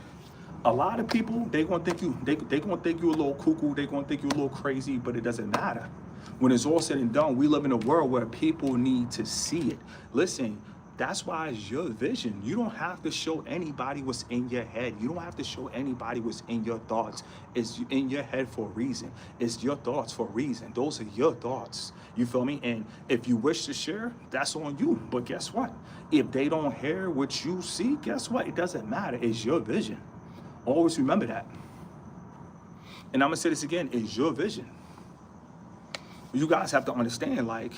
A lot of people, they gonna think you, they gonna think you a little cuckoo. They gonna think you a little crazy, but it doesn't matter. When it's all said and done, we live in a world where people need to see it. Listen, that's why it's your vision. You don't have to show anybody what's in your head. You don't have to show anybody what's in your thoughts. It's in your head for a reason. It's your thoughts for a reason. Those are your thoughts. You feel me? And if you wish to share, that's on you. But guess what? If they don't hear what you see, guess what? It doesn't matter. It's your vision. Always remember that. And I'm gonna say this again, it's your vision. You guys have to understand, like,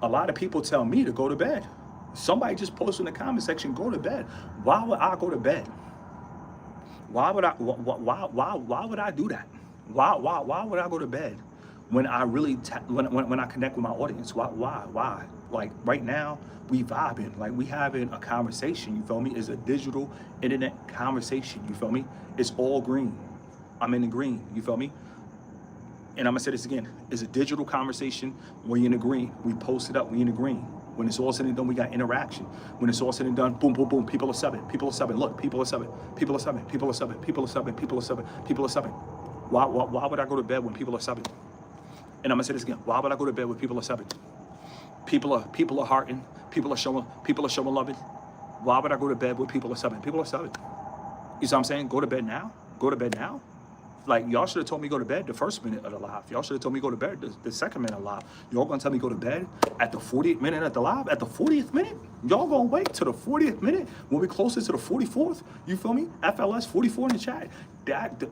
a lot of people tell me to go to bed. Somebody just posted in the comment section, go to bed. Why would I go to bed? Why would I would I do that? Why would I go to bed when I really when I connect with my audience? Why? Like right now, we vibing, like we having a conversation, you feel me? It's a digital internet conversation, you feel me? It's all green. I'm in the green, you feel me? And I'm gonna say this again, it's a digital conversation, we in the green. We post it up, we in the green. When it's all said and done, we got interaction. When it's all said and done, boom, boom, boom, people are subbing, people are subbing. Look, people are subbing, people are subbing, people are subbing, people are subbing, people are subbing, people are subbing. Why would I go to bed when people are subbing? And I'm gonna say this again, why would I go to bed when people are subbing? People are hearting, people are showing loving. Why would I go to bed when people are subbing? People are subbing. You see what I'm saying? Go to bed now? Go to bed now? Like, y'all should have told me go to bed the first minute of the live. Y'all should have told me go to bed the second minute of the live. Y'all gonna tell me go to bed at the 40th minute of the live? At the 40th minute? Y'all gonna wait to the 40th minute when we closer to the 44th? You feel me? FLS 44 in the chat.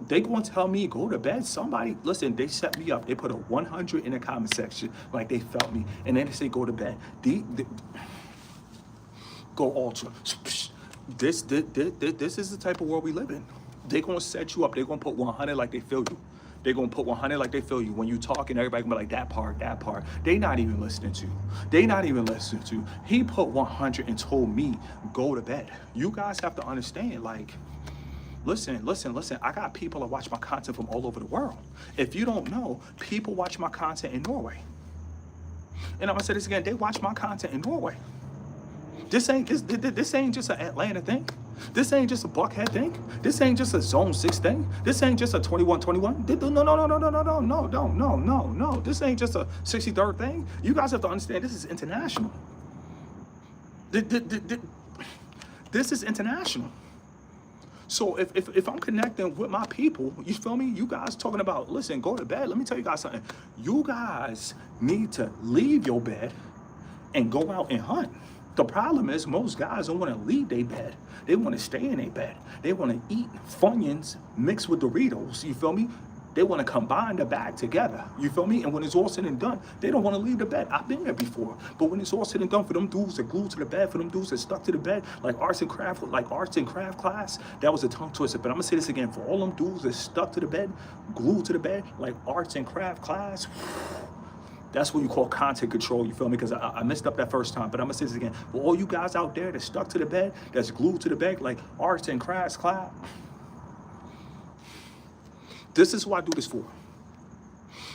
They gonna tell me go to bed? Somebody, listen, they set me up. They put a 100 in the comment section like they felt me. And then they say go to bed. Go ultra. This is the type of world we live in. They're going to set you up. They're going to put 100 like they feel you. They're going to put 100 like they feel you. When you talk and everybody going to be like, that part. They not even listening to you. They not even listening to you. He put 100 and told me, go to bed. You guys have to understand, like, listen. I got people that watch my content from all over the world. If you don't know, people watch my content in Norway. And I'm gonna say this again, they watch my content in Norway. This ain't just an Atlanta thing. This ain't just a Buckhead thing. This ain't just a Zone 6 thing. This ain't just a 2121. No. This ain't just a 63rd thing. You guys have to understand this is international. This is international. So if I'm connecting with my people, you feel me? You guys talking about, listen, go to bed. Let me tell you guys something. You guys need to leave your bed and go out and hunt. The problem is most guys don't want to leave their bed. They want to stay in their bed. They want to eat Funyuns mixed with Doritos. You feel me? They want to combine the bag together. You feel me? And when it's all said and done, they don't want to leave the bed. I've been there before. But when it's all said and done, for them dudes that glued to the bed, for them dudes that stuck to the bed, like arts and craft class, that was a tongue twister. But I'm gonna say this again, for all them dudes that stuck to the bed, glued to the bed, like arts and craft class, that's what you call content control, you feel me? Because I messed up that first time, but I'm gonna say this again. For all you guys out there that stuck to the bed, that's glued to the bed, like arts and crafts class, this is what I do this for.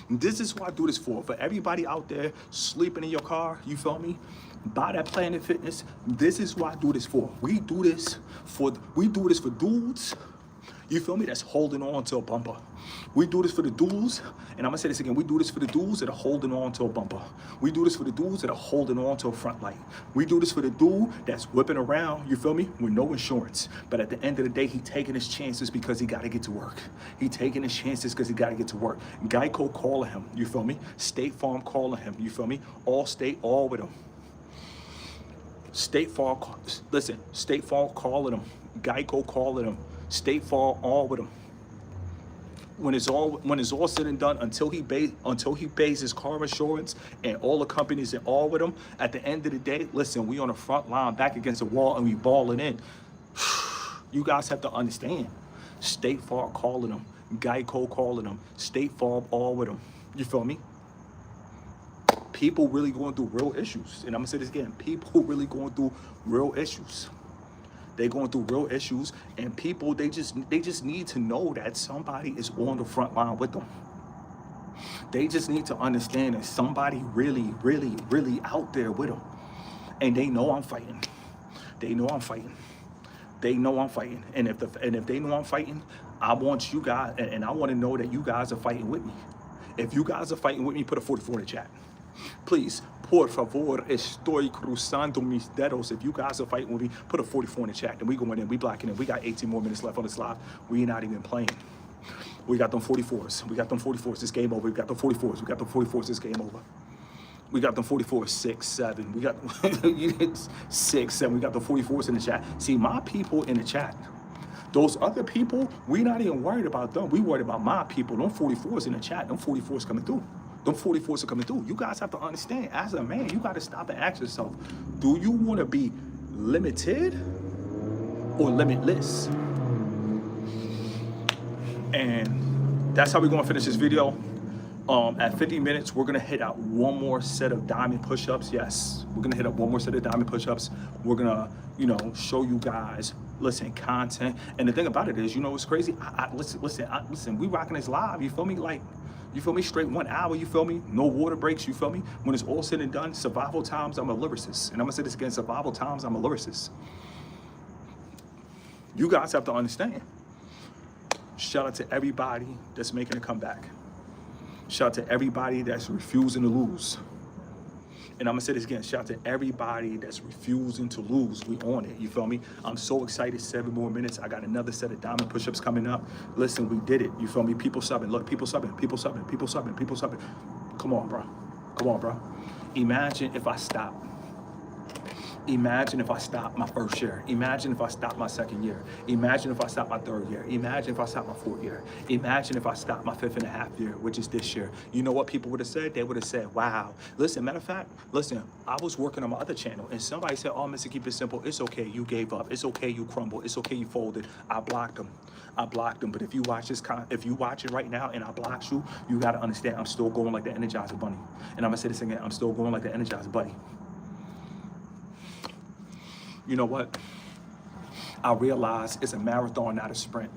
This is what I do this for. For everybody out there sleeping in your car, you feel me? Buy that Planet Fitness. This is what I do this for. We do this for dudes. You feel me? That's holding on to a bumper. We do this for the dudes, and I'm gonna say this again. We do this for the dudes that are holding on to a bumper. We do this for the dudes that are holding on to a front light. We do this for the dude that's whipping around, you feel me, with no insurance. But at the end of the day, he taking his chances because he gotta get to work. He taking his chances because he gotta get to work. Geico calling him, you feel me? State Farm calling him, you feel me? Allstate, all with him. State Farm, listen, State Farm calling him. Geico calling him. State Farm, all with him. When it's all said and done, until he pays his car insurance and all the companies and all with him, at the end of the day, listen, we on the front line, back against the wall, and we balling in. You guys have to understand. State Farm calling him, Geico calling him, State Farm, all with him. You feel me? People really going through real issues, and I'm gonna say this again. People really going through real issues. They're going through real issues, and people, they just need to know that somebody is on the front line with them. They just need to understand that somebody really out there with them. And they know I'm fighting. They know I'm fighting. They know I'm fighting. And if they know I'm fighting, I want you guys, and I want to know that you guys are fighting with me. If you guys are fighting with me, put a 44 in the chat. Please, por favor, estoy cruzando mis dedos. If you guys are fighting with me, put a 44 in the chat. And we going in, we blocking it. We got 18 more minutes left on this live. We not even playing. We got them 44s. We got them 44s. This game over. We got them 44s. We got them 44s. This game over. We got them 44s, 6, 7. We got 6, 7. We got the 44s in the chat. See, my people in the chat. Those other people, we not even worried about them. We worried about my people. Them 44s in the chat. Them 44s coming through. Them 44s are coming through. You guys have to understand, as a man, you got to stop and ask yourself, do you want to be limited or limitless? And that's how we're going to finish this video. At 50 minutes, we're going to hit out one more set of diamond push-ups. Yes, we're going to hit up one more set of diamond push-ups. We're going to, show you guys, listen, content. And the thing about it is, what's crazy? Listen, we rocking this live. You feel me? Like, you feel me? Straight 1 hour, you feel me? No water breaks, you feel me? When it's all said and done, survival times, I'm a lyricist. And I'm gonna say this again, survival times, I'm a lyricist. You guys have to understand. Shout out to everybody that's making a comeback. Shout out to everybody that's refusing to lose. And I'm gonna say this again, shout out to everybody that's refusing to lose. We on it, you feel me? I'm so excited, 7 more minutes. I got another set of diamond push-ups coming up. Listen, we did it, you feel me? People subbing, look, people subbing, people subbing, people subbing, people subbing. Come on, bro, come on, bro. Imagine if I stop. Imagine if I stopped my first year. Imagine if I stopped my second year. Imagine if I stopped my third year. Imagine if I stopped my fourth year. Imagine if I stopped my 5.5 year, which is this year. You know what people would have said? They would have said, wow. Listen, matter of fact, listen, I was working on my other channel and somebody said, oh, Mr. Keep It Simple, it's okay, you gave up. It's okay, you crumbled. It's okay, you folded. I blocked them. I blocked them. But if you watch this, if you watch it right now and I blocked you, you got to understand I'm still going like the Energizer Bunny. And I'm going to say this again, I'm still going like the Energizer Bunny. You know what? I realize it's a marathon, not a sprint.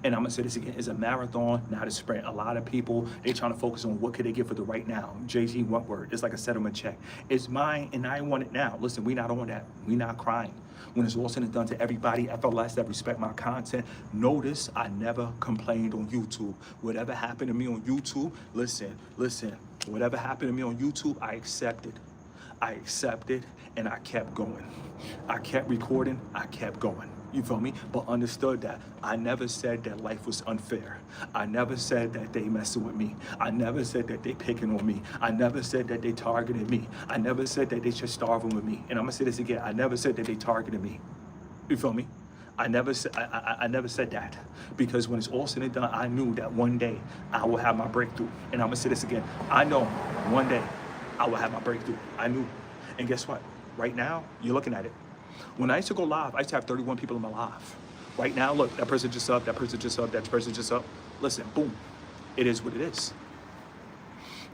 And I'm gonna say this again, it's a marathon, not a sprint. A lot of people, they trying to focus on what could they get for the right now. Jay-Z Wentworth, it's like a settlement check. It's mine and I want it now. Listen, we not on that. We not crying. When it's all said and done, to everybody, FLS that respect my content, notice I never complained on YouTube. Whatever happened to me on YouTube, listen, whatever happened to me on YouTube, I accepted. I accepted and I kept going. I kept recording, I kept going. You feel me? But understood that I never said that life was unfair. I never said that they messing with me. I never said that they picking on me. I never said that they targeted me. I never said that they just starving with me. And I'm gonna say this again. I never said that they targeted me. You feel me? I never said that, because when it's all said and done, I knew that one day I will have my breakthrough. And I'm gonna say this again. I know one day I will have my breakthrough. I knew. And guess what? Right now, you're looking at it. When I used to go live, I used to have 31 people in my live. Right now, look, that person just up, that person just up, that person just up. Listen, boom. It is what it is.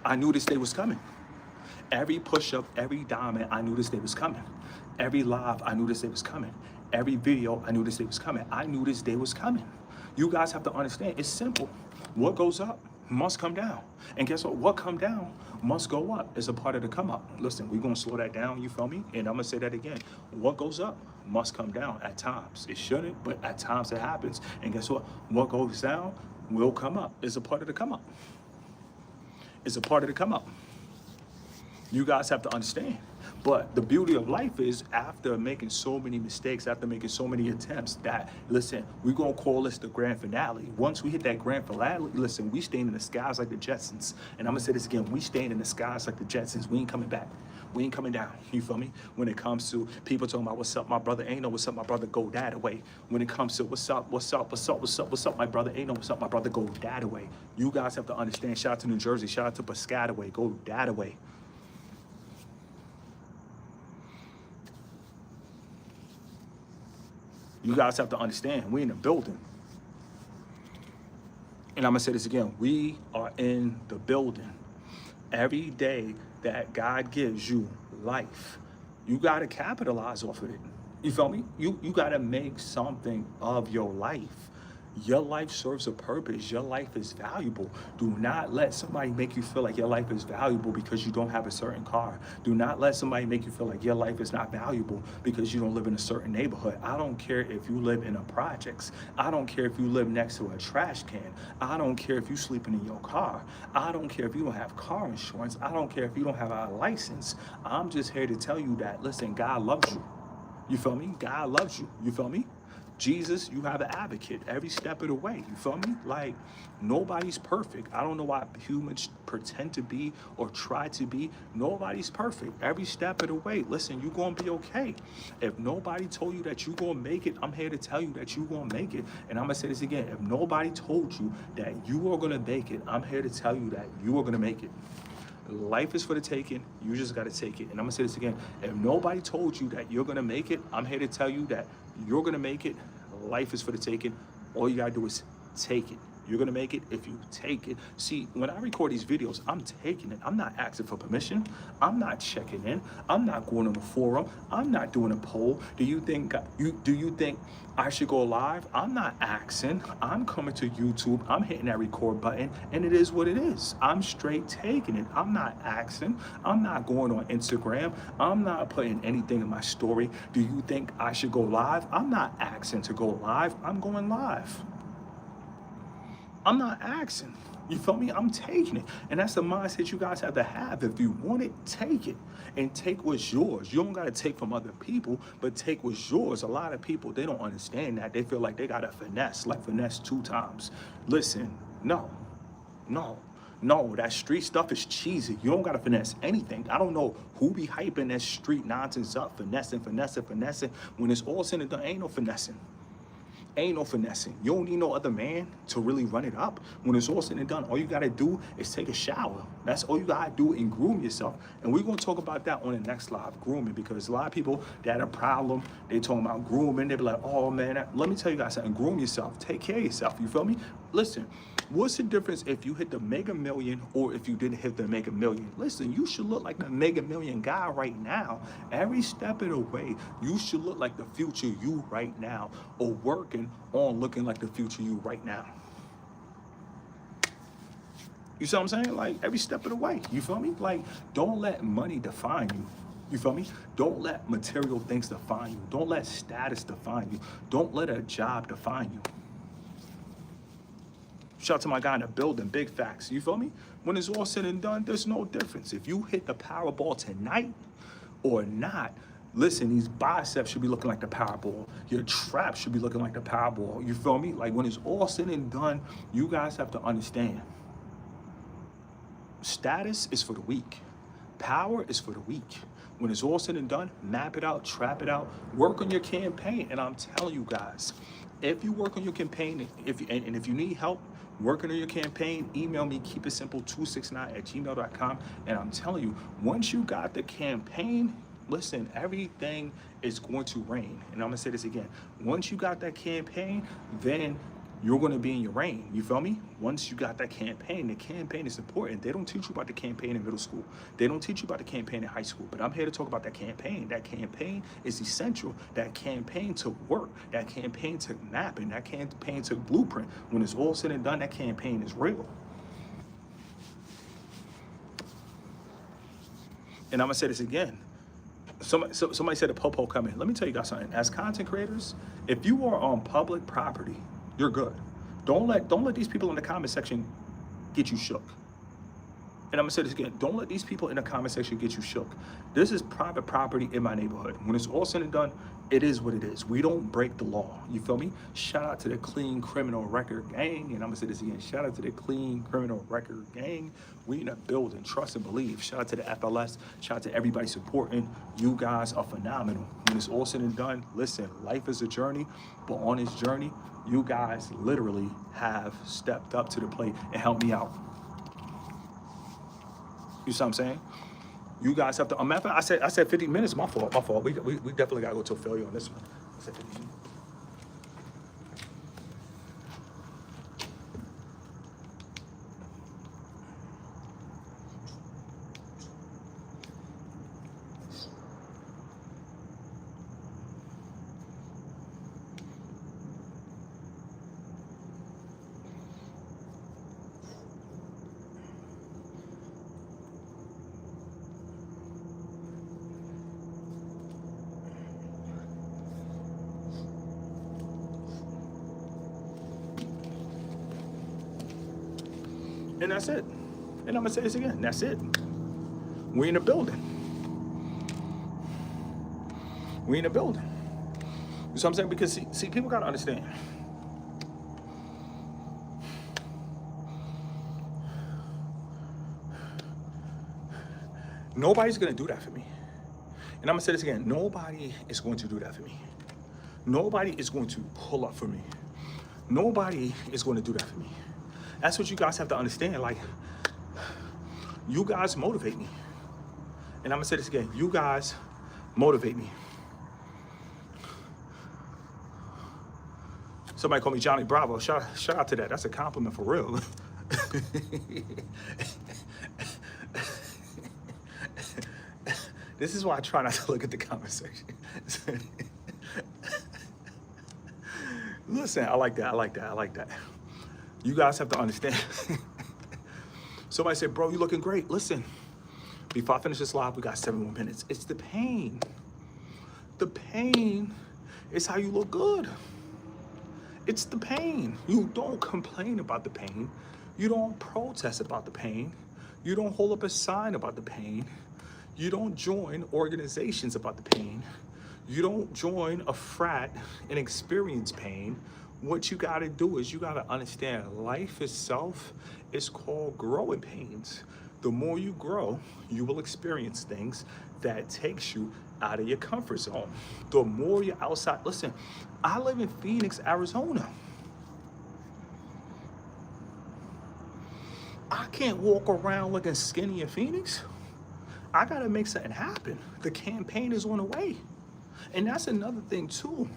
I knew this day was coming. Every push-up, every diamond, I knew this day was coming. Every live, I knew this day was coming. Every video, I knew this day was coming. I knew this day was coming. You guys have to understand, it's simple. What goes up must come down. And guess what? What come down must go up. It's a part of the come up. Listen, we're going to slow that down, you feel me? And I'm going to say that again. What goes up must come down at times. It shouldn't, but at times it happens. And guess what? What goes down will come up. It's a part of the come up. It's a part of the come up. You guys have to understand. But the beauty of life is, after making so many mistakes, after making so many attempts, that, listen, we're going to call this the grand finale. Once we hit that grand finale, listen, we staying in the skies like the Jetsons. And I'm going to say this again. We staying in the skies like the Jetsons. We ain't coming back. We ain't coming down. You feel me? When it comes to people talking about, what's up, my brother? Ain't no what's up, my brother, go that away. When it comes to what's up, my brother? Ain't no what's up, my brother, go that away. You guys have to understand. Shout out to New Jersey. Shout out to Piscataway. Go that away. You guys have to understand, we in the building. And I'm gonna say this again, we are in the building. Every day that God gives you life, you gotta capitalize off of it. You feel me? You gotta make something of your life. Your life serves a purpose. Your life is valuable. Do not let somebody make you feel like your life is valuable because you don't have a certain car. Do not let somebody make you feel like your life is not valuable because you don't live in a certain neighborhood. I don't care if you live in a projects. I don't care if you live next to a trash can. I don't care if you sleeping in your car. I don't care if you don't have car insurance. I don't care if you don't have a license. I'm just here to tell you that, listen, God loves you. You feel me? God loves you. You feel me? Jesus, you have an advocate every step of the way. You feel me? Like, nobody's perfect. I don't know why humans pretend to be or try to be. Nobody's perfect. Every step of the way. Listen, you're going to be okay. If nobody told you that you're going to make it, I'm here to tell you that you're going to make it. And I'm going to say this again. If nobody told you that you are going to make it, I'm here to tell you that you are going to make it. Life is for the taking. You just got to take it. And I'm going to say this again. If nobody told you that you're going to make it, I'm here to tell you that you're going to make it. Life is for the taking. All you got to do is take it. You're going to make it if you take it. See, when I record these videos, I'm taking it. I'm not asking for permission. I'm not checking in. I'm not going on the forum. I'm not doing a poll. Do you think I should go live? I'm not asking. I'm coming to YouTube. I'm hitting that record button, and it is what it is. I'm straight taking it. I'm not asking. I'm not going on Instagram. I'm not putting anything in my story. Do you think I should go live? I'm not asking to go live. I'm going live. I'm not asking. You feel me? I'm taking it. And that's the mindset you guys have to have. If you want it, take it. And take what's yours. You don't got to take from other people, but take what's yours. A lot of people, they don't understand that. They feel like they got to finesse, like finesse 2 times. Listen, no. That street stuff is cheesy. You don't got to finesse anything. I don't know who be hyping that street nonsense up, finessing. When it's all said and done, ain't no finessing. Ain't no finessing. You don't need no other man to really run it up. When it's all said and done, all you gotta do is take a shower. That's all you gotta do, and groom yourself. And we're gonna talk about that on the next live, grooming, because a lot of people that had a problem, they talking about grooming, they be like, oh man, let me tell you guys something, groom yourself, take care of yourself, you feel me? Listen, What's the difference if you hit the Mega Million or if you didn't hit the Mega Million? Listen, you should look like the Mega Million guy right now. Every step of the way, you should look like the future you right now, or working on looking like the future you right now. You see what I'm saying? Like every step of the way. You feel me? Like don't let money define you. You feel me? Don't let material things define you. Don't let status define you. Don't let a job define you. Shout out to my guy in the building, big facts. You feel me? When it's all said and done, there's no difference. If you hit the Powerball tonight or not, listen, these biceps should be looking like the Powerball. Your trap should be looking like the Powerball. You feel me? Like when it's all said and done, you guys have to understand. Status is for the weak. Power is for the weak. When it's all said and done, map it out, trap it out, work on your campaign. And I'm telling you guys, if you work on your campaign, if you need help working on your campaign, email me, keepitsimple269@gmail.com. And I'm telling you, once you got the campaign, listen, everything is going to rain. And I'm gonna say this again. Once you got that campaign, then you're going to be in your reign. You feel me? Once you got that campaign, the campaign is important. They don't teach you about the campaign in middle school. They don't teach you about the campaign in high school. But I'm here to talk about that campaign. That campaign is essential. That campaign took work. That campaign took mapping. That campaign took blueprint. When it's all said and done, that campaign is real. And I'm going to say this again. Somebody said a popo coming. Let me tell you guys something. As content creators, if you are on public property, you're good. Don't let these people in the comment section get you shook. And I'm gonna say this again, don't let these people in the comment section get you shook. This is private property in my neighborhood. When it's all said and done, it is what it is. We don't break the law, you feel me? Shout out to the Clean Criminal Record Gang. And I'm gonna say this again, shout out to the Clean Criminal Record Gang. We in a building, trust and believe. Shout out to the FLS, shout out to everybody supporting. You guys are phenomenal. When it's all said and done, listen, life is a journey, but on this journey, you guys literally have stepped up to the plate and helped me out. You see what I'm saying? You guys have to. Matter of fact, I said 50 minutes. My fault. We definitely gotta go to failure on this one. I said 50 minutes. And that's it. And I'm gonna say this again. That's it. We in the building. We in the building. You know what I'm saying? Because see, people gotta understand. Nobody's gonna do that for me. And I'm gonna say this again. Nobody is going to do that for me. Nobody is going to pull up for me. Nobody is going to do that for me. That's what you guys have to understand. Like, you guys motivate me. And I'm gonna say this again. You guys motivate me. Somebody called me Johnny Bravo. Shout out to that. That's a compliment for real. This is why I try not to look at the comment section. Listen, I like that. You guys have to understand. Somebody said, bro, you looking great. Listen, before I finish this live, we got 7 more minutes. It's the pain. The pain is how you look good. It's the pain. You don't complain about the pain. You don't protest about the pain. You don't hold up a sign about the pain. You don't join organizations about the pain. You don't join a frat and experience pain. What you gotta do is you gotta understand life itself is called growing pains. The more you grow, you will experience things that takes you out of your comfort zone. The more you're outside, listen, I live in Phoenix, Arizona. I can't walk around looking skinny in Phoenix. I gotta make something happen. The campaign is on the way. And that's another thing too.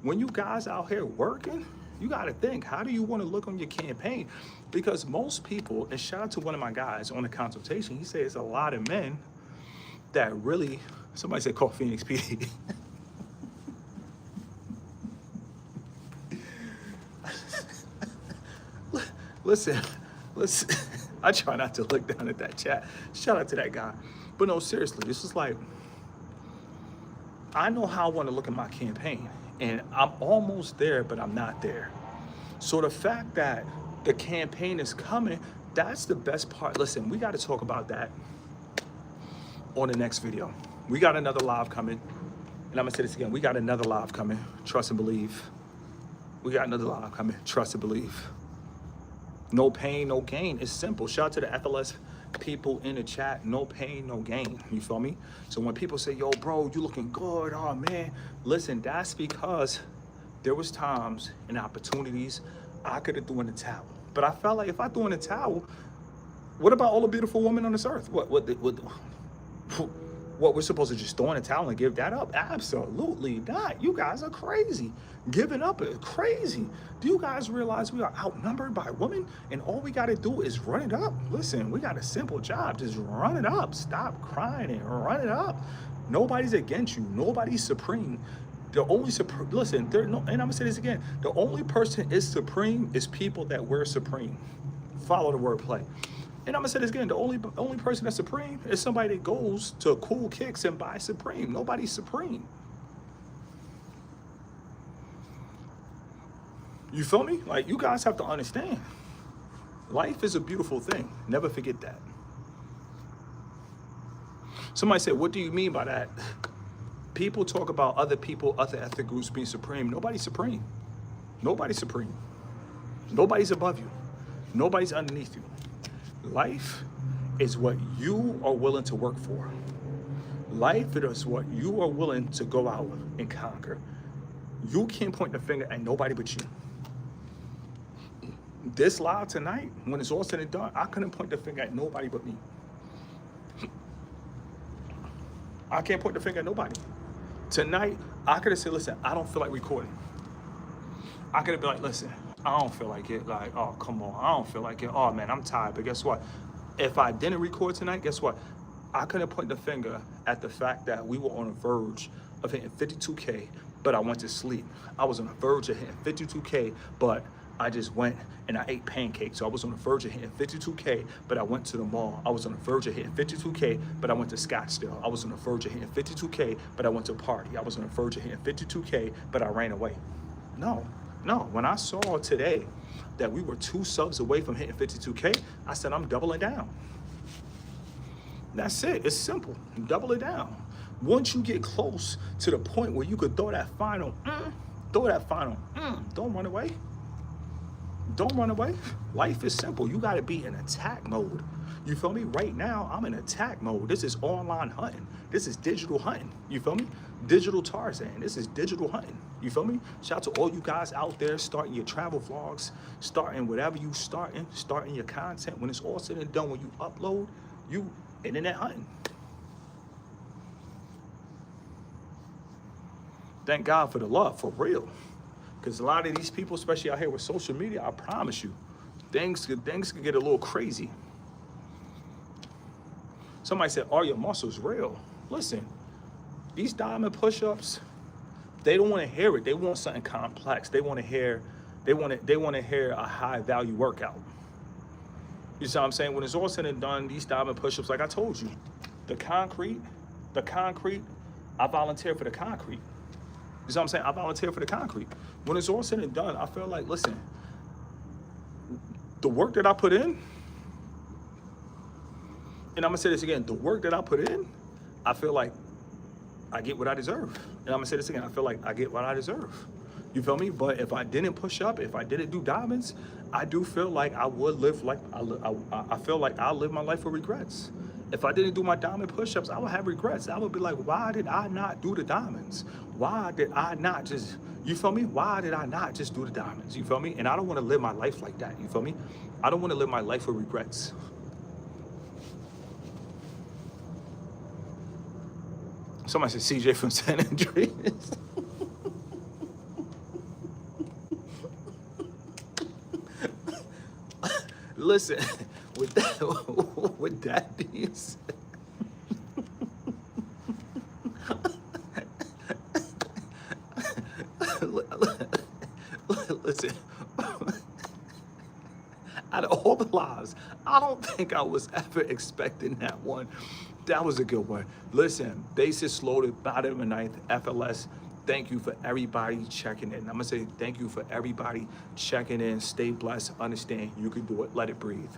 When you guys out here working, You got to think, how do you want to look on your campaign? Because most people, and shout out to one of my guys on the consultation, he says a lot of men that really, somebody said call Phoenix PD. Listen, I try not to look down at that chat. Shout out to that guy. But no, seriously, this is like, I know how I want to look at my campaign, and I'm almost there, but I'm not there. So the fact that the campaign is coming, that's the best part. Listen, we got to talk about that on the next video. We got another live coming, and I'm gonna say this again. We got another live coming. Trust and believe. We got another live coming. Trust and believe. No pain, no gain. It's simple. Shout out to the FLS people in the chat. No pain, no gain. You feel me? So when people say, yo, bro, you looking good. Oh, man. Listen, that's because there was times and opportunities I could have thrown in the towel. But I felt like if I threw in the towel, what about all the beautiful women on this earth? What we're supposed to just throw in the towel and give that up? Absolutely not. You guys are crazy. Giving up is crazy. Do you guys realize we are outnumbered by women, and all we got to do is run it up? Listen, we got a simple job. Just run it up. Stop crying and run it up. Nobody's against you. Nobody's supreme. The only listen, and I'm gonna say this again. The only person is supreme is people that wear supreme. Follow the wordplay. And I'm gonna say this again, the only person that's supreme is somebody that goes to Cool Kicks and buys Supreme. Nobody's supreme. You feel me? Like, you guys have to understand. Life is a beautiful thing. Never forget that. Somebody said, what do you mean by that? People talk about other people, other ethnic groups being supreme. Nobody's supreme. Nobody's supreme. Nobody's above you. Nobody's underneath you. Life is what you are willing to work for. Life is what you are willing to go out and conquer. You can't point the finger at nobody but you. This live tonight, when it's all said and done, I couldn't point the finger at nobody but me. I can't point the finger at nobody. Tonight, I could have said, listen, I don't feel like recording. I could have been like, listen, I don't feel like it. Like, oh, come on, I don't feel like it. Oh, man, I'm tired. But guess what? If I didn't record tonight, guess what? I couldn't point the finger at the fact that we were on the verge of hitting 52K, but I went to sleep. I was on the verge of hitting 52K, but I just went and I ate pancakes. So I was on the verge of hitting 52K, but I went to the mall. I was on the verge of hitting 52K, but I went to Scottsdale. I was on the verge of hitting 52K, but I went to a party. I was on the verge of hitting 52K, but I ran away. No. When I saw today that we were 2 subs away from hitting 52K, I said, I'm doubling down. That's it. It's simple. Double it down. Once you get close to the point where you could throw that final, don't run away. Don't run away. Life is simple. You got to be in attack mode. You feel me? Right now, I'm in attack mode. This is online hunting. This is digital hunting. You feel me? Digital Tarzan. This is digital hunting. You feel me? Shout out to all you guys out there starting your travel vlogs, starting whatever you starting your content. When it's all said and done, when you upload, you internet hunting. Thank God for the love, for real. Because a lot of these people, especially out here with social media, I promise you, things could get a little crazy. Somebody said, are your muscles real? Listen, these diamond push-ups, they don't want to hear it. They want something complex. They want to hear a high-value workout. You see what I'm saying? When it's all said and done, these diamond push-ups, like I told you, the concrete, I volunteer for the concrete. You see what I'm saying? I volunteer for the concrete. When it's all said and done, I feel like, listen, the work that I put in, and I'm gonna say this again, the work that I put in, I feel like I get what I deserve. And I'm gonna say this again, I feel like I get what I deserve. You feel me? But if I didn't push up, if I didn't do diamonds, I do feel like I would live like, I feel like I'll live my life with regrets. If I didn't do my diamond push-ups, I would have regrets. I would be like, why did I not do the diamonds? Why did I not just, you feel me? Why did I not just do the diamonds? You feel me? And I don't want to live my life like that. You feel me? I don't want to live my life with regrets. Somebody said CJ from San Andreas. listen, with that, with that being said, listen, out of all the lives, I don't think I was ever expecting that one. That was a good one. Listen, bases loaded, bottom of the ninth, FLS. Thank you for everybody checking in. I'm gonna say thank you for everybody checking in. Stay blessed. Understand you can do it. Let it breathe.